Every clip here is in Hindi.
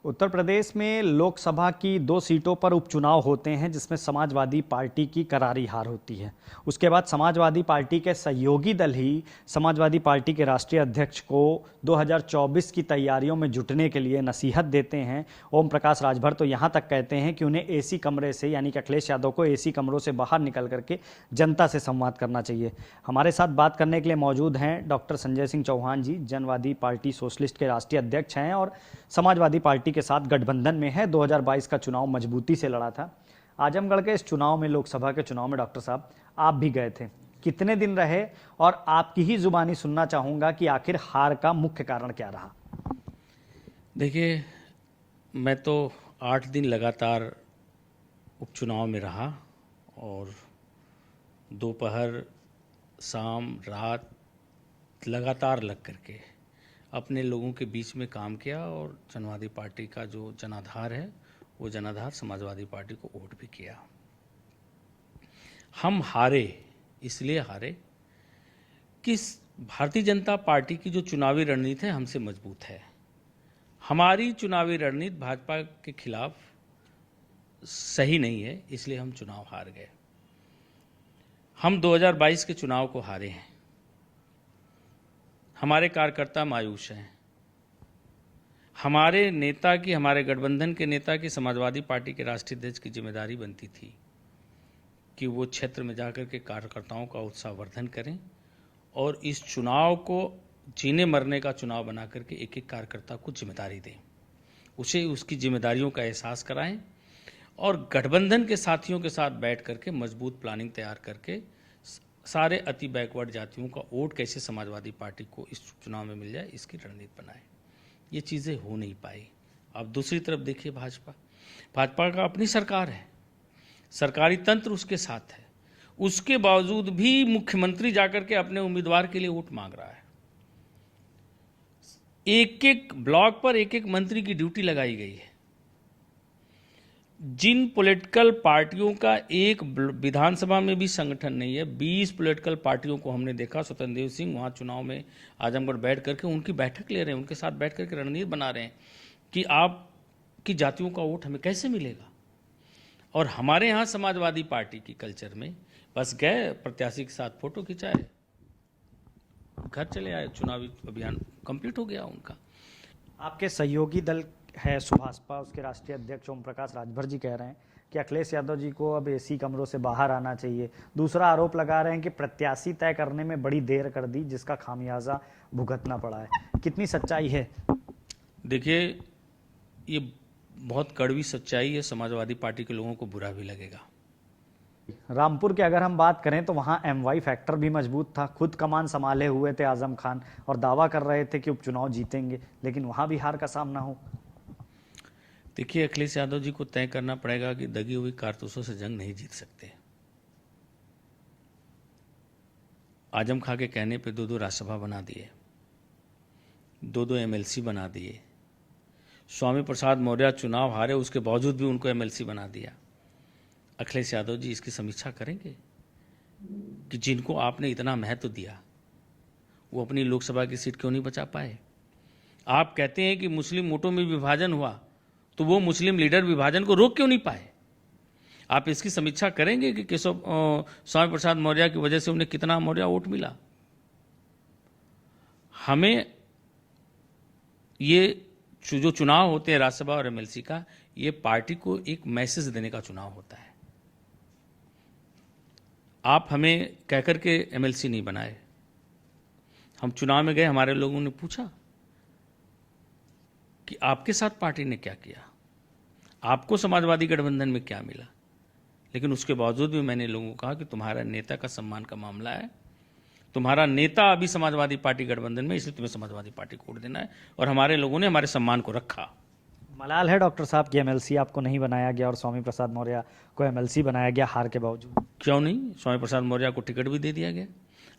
उत्तर प्रदेश में लोकसभा की 2 सीटों पर उपचुनाव होते हैं जिसमें समाजवादी पार्टी की करारी हार होती है। उसके बाद समाजवादी पार्टी के सहयोगी दल ही समाजवादी पार्टी के राष्ट्रीय अध्यक्ष को 2024 की तैयारियों में जुटने के लिए नसीहत देते हैं। ओम प्रकाश राजभर तो यहाँ तक कहते हैं कि उन्हें एसी कमरे से यानी कि अखिलेश यादव को एसी कमरों से बाहर निकल करके जनता से संवाद करना चाहिए। हमारे साथ बात करने के लिए मौजूद हैं डॉक्टर संजय सिंह चौहान जी, जनवादी पार्टी सोशलिस्ट के राष्ट्रीय अध्यक्ष हैं और समाजवादी पार्टी के साथ गठबंधन में है। 2022 का चुनाव मजबूती से लड़ा था। आजमगढ़ के इस चुनाव में, लोकसभा के चुनाव में डॉक्टर साहब आप भी गए थे, कितने दिन रहे और आपकी ही जुबानी सुनना चाहूंगा कि आखिर हार का मुख्य कारण क्या रहा। देखिए, मैं तो 8 दिन लगातार उपचुनाव में रहा और दोपहर शाम रात लगातार लग करके अपने लोगों के बीच में काम किया और जनवादी पार्टी का जो जनाधार है वो जनाधार समाजवादी पार्टी को वोट भी किया। हम हारे इसलिए हारे कि भारतीय जनता पार्टी की जो चुनावी रणनीति है हमसे मजबूत है। हमारी चुनावी रणनीति भाजपा के खिलाफ सही नहीं है, इसलिए हम चुनाव हार गए। हम 2022 के चुनाव को हारे हैं। हमारे कार्यकर्ता मायूस हैं। हमारे नेता की, हमारे गठबंधन के नेता की समाजवादी पार्टी के राष्ट्रीय अध्यक्ष की जिम्मेदारी बनती थी कि वो क्षेत्र में जाकर के कार्यकर्ताओं का उत्साहवर्धन करें और इस चुनाव को जीने मरने का चुनाव बना करके एक एक कार्यकर्ता को जिम्मेदारी दें, उसे उसकी जिम्मेदारियों का एहसास कराएं और गठबंधन के साथियों के साथ बैठ करके मजबूत प्लानिंग तैयार करके सारे अति बैकवर्ड जातियों का वोट कैसे समाजवादी पार्टी को इस चुनाव में मिल जाए, इसकी रणनीति बनाए। ये चीज़ें हो नहीं पाई। अब दूसरी तरफ देखिए, भाजपा का अपनी सरकार है, सरकारी तंत्र उसके साथ है, उसके बावजूद भी मुख्यमंत्री जाकर के अपने उम्मीदवार के लिए वोट मांग रहा है। एक एक ब्लॉक पर एक एक मंत्री की ड्यूटी लगाई गई है। जिन पॉलिटिकल पार्टियों का एक विधानसभा में भी संगठन नहीं है, 20 पॉलिटिकल पार्टियों को हमने देखा। स्वतंत्र देव सिंह वहाँ चुनाव में आजमगढ़ बैठ करके उनकी बैठक ले रहे हैं, उनके साथ बैठ करके रणनीति बना रहे हैं कि आपकी जातियों का वोट हमें कैसे मिलेगा। और हमारे यहाँ समाजवादी पार्टी की कल्चर में बस गए, प्रत्याशी के साथ फोटो खिंचाए, घर चले आए, चुनावी अभियान कंप्लीट हो गया उनका। आपके सहयोगी दल है सुभाषपा, उसके राष्ट्रीय अध्यक्ष ओम प्रकाश राजभर जी कह रहे हैं कि अखिलेश यादव जी को अब एसी कमरों से बाहर आना चाहिए। दूसरा आरोप लगा रहे हैं कि प्रत्याशी तय करने में बड़ी देर कर दी, जिसका खामियाजा भुगतना पड़ा है। कितनी सच्चाई है? देखिए, ये बहुत कड़वी सच्चाई है। समाजवादी पार्टी के लोगों को बुरा भी लगेगा। रामपुर की अगर हम बात करें तो वहाँ एमवाई फैक्टर भी मजबूत था। खुद कमान संभाले हुए थे आजम खान और दावा कर रहे थे कि उपचुनाव जीतेंगे, लेकिन वहाँ भी हार का सामना हो। देखिए, अखिलेश यादव जी को तय करना पड़ेगा कि दगी हुई कारतूसों से जंग नहीं जीत सकते। आजम खां के कहने पे 2-2 राज्यसभा बना दिए, 2-2 एमएलसी बना दिए। स्वामी प्रसाद मौर्य चुनाव हारे, उसके बावजूद भी उनको एमएलसी बना दिया। अखिलेश यादव जी इसकी समीक्षा करेंगे कि जिनको आपने इतना महत्व दिया वो अपनी लोकसभा की सीट क्यों नहीं बचा पाए। आप कहते हैं कि मुस्लिम वोटों में विभाजन हुआ, तो वो मुस्लिम लीडर विभाजन को रोक क्यों नहीं पाए। आप इसकी समीक्षा करेंगे कि केशव स्वामी प्रसाद मौर्य की वजह से उन्हें कितना मौर्य वोट मिला। हमें ये जो चुनाव होते हैं राज्यसभा और एमएलसी का, ये पार्टी को एक मैसेज देने का चुनाव होता है। आप हमें कहकर के एमएलसी नहीं बनाए। हम चुनाव में गए, हमारे लोगों ने पूछा कि आपके साथ पार्टी ने क्या किया, आपको समाजवादी गठबंधन में क्या मिला। लेकिन उसके बावजूद भी मैंने लोगों को कहा कि तुम्हारा नेता का सम्मान का मामला है, तुम्हारा नेता अभी समाजवादी पार्टी गठबंधन में, इसलिए तुम्हें समाजवादी पार्टी को वोट देना है। और हमारे लोगों ने हमारे सम्मान को रखा। मलाल है डॉक्टर साहब की एमएलसी आपको नहीं बनाया गया और स्वामी प्रसाद मौर्य को एमएलसी बनाया गया हार के बावजूद। क्यों नहीं? स्वामी प्रसाद मौर्य को टिकट भी दे दिया गया।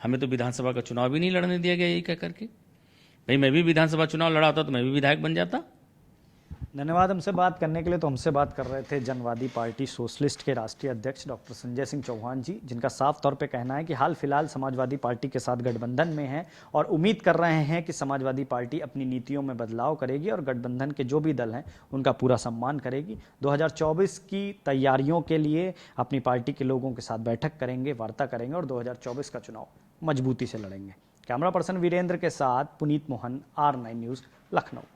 हमें तो विधानसभा का चुनाव भी नहीं लड़ने दिया गया, यही कह करके। भाई, मैं भी विधानसभा चुनाव लड़ा होता तो मैं भी विधायक बन जाता। धन्यवाद हमसे बात करने के लिए। तो हमसे बात कर रहे थे जनवादी पार्टी सोशलिस्ट के राष्ट्रीय अध्यक्ष डॉक्टर संजय सिंह चौहान जी, जिनका साफ तौर पे कहना है कि हाल फिलहाल समाजवादी पार्टी के साथ गठबंधन में है और उम्मीद कर रहे हैं कि समाजवादी पार्टी अपनी नीतियों में बदलाव करेगी और गठबंधन के जो भी दल हैं उनका पूरा सम्मान करेगी। 2024 की तैयारियों के लिए अपनी पार्टी के लोगों के साथ बैठक करेंगे, वार्ता करेंगे और 2024 का चुनाव मजबूती से लड़ेंगे। कैमरा पर्सन वीरेंद्र के साथ पुनीत मोहन, R9 न्यूज़, लखनऊ।